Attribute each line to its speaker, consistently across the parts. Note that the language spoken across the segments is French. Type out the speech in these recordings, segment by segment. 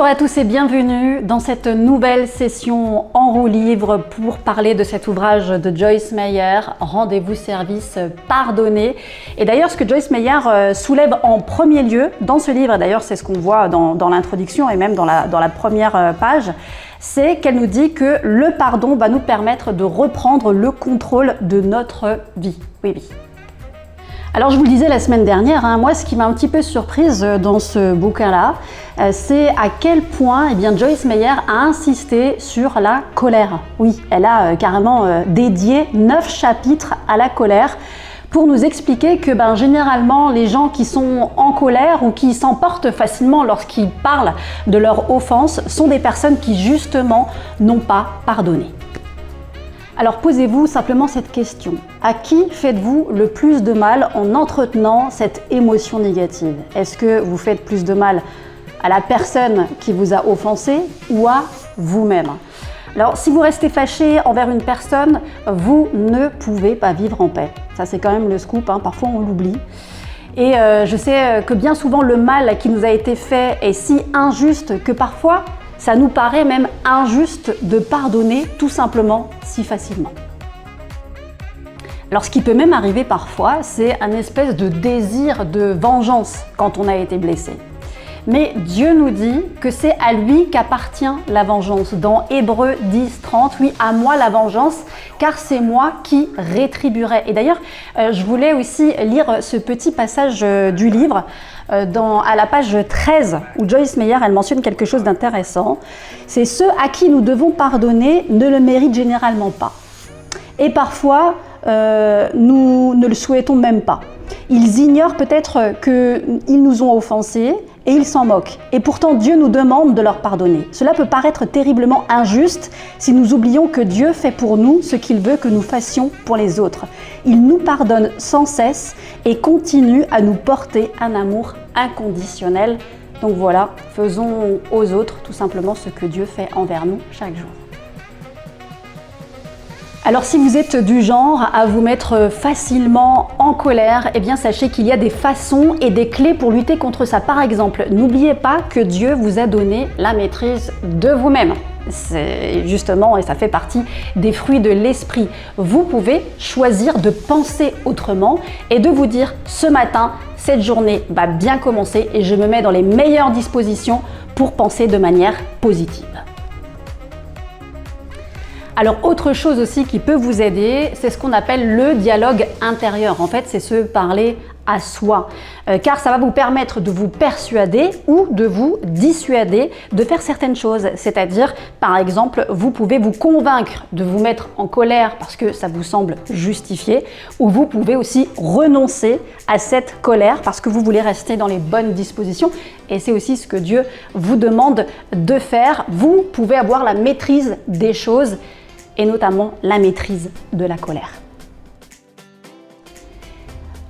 Speaker 1: Bonjour à tous et bienvenue dans cette nouvelle session en roue livre pour parler de cet ouvrage de Joyce Meyer, Rendez-vous service pardonné. Et d'ailleurs, ce que Joyce Meyer soulève en premier lieu dans ce livre, et d'ailleurs c'est ce qu'on voit dans l'introduction et même dans la première page, c'est qu'elle nous dit que le pardon va nous permettre de reprendre le contrôle de notre vie. Oui. Alors je vous le disais la semaine dernière, moi ce qui m'a un petit peu surprise dans ce bouquin-là, c'est à quel point Joyce Meyer a insisté sur la colère. Oui, elle a carrément dédié 9 chapitres à la colère pour nous expliquer que généralement les gens qui sont en colère ou qui s'emportent facilement lorsqu'ils parlent de leur offense sont des personnes qui justement n'ont pas pardonné. Alors posez-vous simplement cette question. À qui faites-vous le plus de mal en entretenant cette émotion négative? Est-ce que vous faites plus de mal à la personne qui vous a offensé ou à vous-même? Alors si vous restez fâché envers une personne, vous ne pouvez pas vivre en paix. Ça c'est quand même le scoop, parfois on l'oublie. Et je sais que bien souvent le mal qui nous a été fait est si injuste que parfois ça nous paraît même injuste de pardonner tout simplement si facilement. Alors ce qui peut même arriver parfois, c'est un espèce de désir de vengeance quand on a été blessé. Mais Dieu nous dit que c'est à lui qu'appartient la vengeance. Dans Hébreux 10:30, oui, à moi la vengeance, car c'est moi qui rétribuerai. Et d'ailleurs, je voulais aussi lire ce petit passage du livre à la page 13, où Joyce Meyer, elle mentionne quelque chose d'intéressant. C'est ceux à qui nous devons pardonner ne le méritent généralement pas. Et parfois, nous ne le souhaitons même pas. Ils ignorent peut-être qu'ils nous ont offensés et ils s'en moquent. Et pourtant, Dieu nous demande de leur pardonner. Cela peut paraître terriblement injuste si nous oublions que Dieu fait pour nous ce qu'il veut que nous fassions pour les autres. Il nous pardonne sans cesse et continue à nous porter un amour inconditionnel. Donc voilà, faisons aux autres tout simplement ce que Dieu fait envers nous chaque jour. Alors si vous êtes du genre à vous mettre facilement en colère, sachez qu'il y a des façons et des clés pour lutter contre ça. Par exemple, n'oubliez pas que Dieu vous a donné la maîtrise de vous-même. C'est justement, et ça fait partie des fruits de l'esprit. Vous pouvez choisir de penser autrement et de vous dire ce matin, cette journée va bien commencer et je me mets dans les meilleures dispositions pour penser de manière positive. Alors autre chose aussi qui peut vous aider, c'est ce qu'on appelle le dialogue intérieur. En fait, c'est se parler à soi, car ça va vous permettre de vous persuader ou de vous dissuader de faire certaines choses. C'est-à-dire, par exemple, vous pouvez vous convaincre de vous mettre en colère parce que ça vous semble justifié, ou vous pouvez aussi renoncer à cette colère parce que vous voulez rester dans les bonnes dispositions. Et c'est aussi ce que Dieu vous demande de faire. Vous pouvez avoir la maîtrise des choses et notamment la maîtrise de la colère.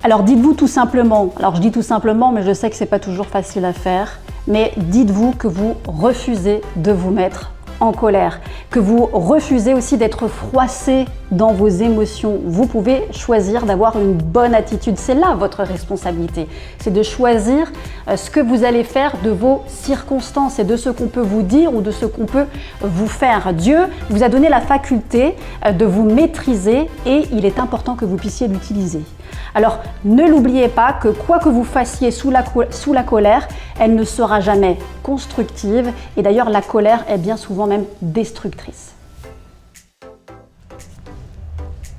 Speaker 1: Alors dites-vous tout simplement, alors je dis tout simplement, mais je sais que c'est pas toujours facile à faire, mais dites-vous que vous refusez de vous mettre en colère, que vous refusez aussi d'être froissé dans vos émotions. Vous pouvez choisir d'avoir une bonne attitude, c'est là votre responsabilité. C'est de choisir ce que vous allez faire de vos circonstances et de ce qu'on peut vous dire ou de ce qu'on peut vous faire. Dieu vous a donné la faculté de vous maîtriser et il est important que vous puissiez l'utiliser. Alors ne l'oubliez pas que quoi que vous fassiez sous la colère, elle ne sera jamais constructive et d'ailleurs la colère est bien souvent même destructrice.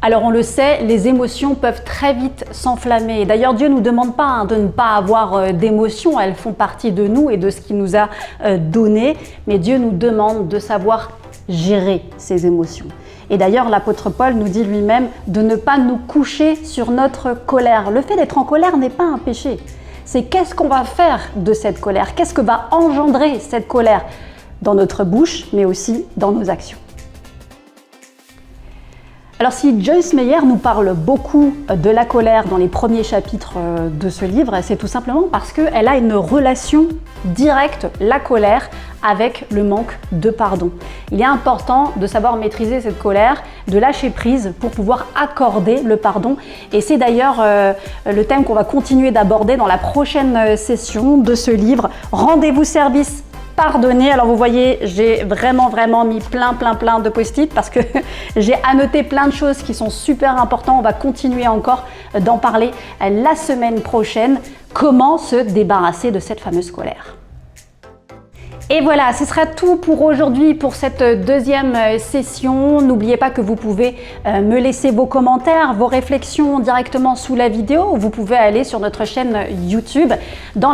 Speaker 1: Alors on le sait, les émotions peuvent très vite s'enflammer. D'ailleurs Dieu ne nous demande pas de ne pas avoir d'émotions, elles font partie de nous et de ce qu'il nous a donné, mais Dieu nous demande de savoir gérer ces émotions. Et d'ailleurs, l'apôtre Paul nous dit lui-même de ne pas nous coucher sur notre colère. Le fait d'être en colère n'est pas un péché. C'est qu'est-ce qu'on va faire de cette colère? Qu'est-ce que va engendrer cette colère dans notre bouche, mais aussi dans nos actions? Alors si Joyce Meyer nous parle beaucoup de la colère dans les premiers chapitres de ce livre, c'est tout simplement parce qu'elle a une relation directe, la colère, avec le manque de pardon. Il est important de savoir maîtriser cette colère, de lâcher prise pour pouvoir accorder le pardon. Et c'est d'ailleurs le thème qu'on va continuer d'aborder dans la prochaine session de ce livre, Rendez-vous service pardonner. Alors vous voyez, j'ai vraiment mis plein de post-it parce que j'ai annoté plein de choses qui sont super importantes. On va continuer encore d'en parler la semaine prochaine. Comment se débarrasser de cette fameuse colère? Et voilà, ce sera tout pour aujourd'hui, pour cette deuxième session. N'oubliez pas que vous pouvez me laisser vos commentaires, vos réflexions directement sous la vidéo. Vous pouvez aller sur notre chaîne YouTube. Dans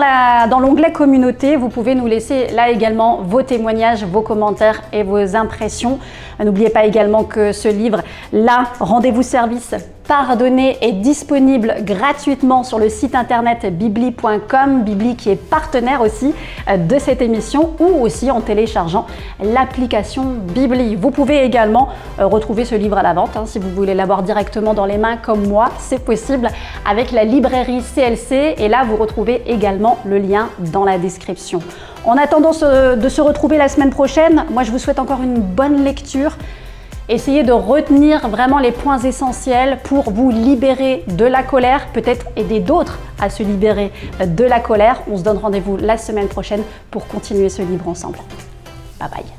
Speaker 1: l'onglet communauté, vous pouvez nous laisser là également vos témoignages, vos commentaires et vos impressions. N'oubliez pas également que ce livre, là, Rendez-vous service pardonner, est disponible gratuitement sur le site internet bibli.com, Bibli qui est partenaire aussi de cette émission, ou aussi en téléchargeant l'application Bibli. Vous pouvez également retrouver ce livre à la vente, si vous voulez l'avoir directement dans les mains comme moi, c'est possible avec la librairie CLC, et là vous retrouvez également le lien dans la description. En attendant de se retrouver la semaine prochaine, moi je vous souhaite encore une bonne lecture. Essayez de retenir vraiment les points essentiels pour vous libérer de la colère, peut-être aider d'autres à se libérer de la colère. On se donne rendez-vous la semaine prochaine pour continuer ce livre ensemble. Bye bye.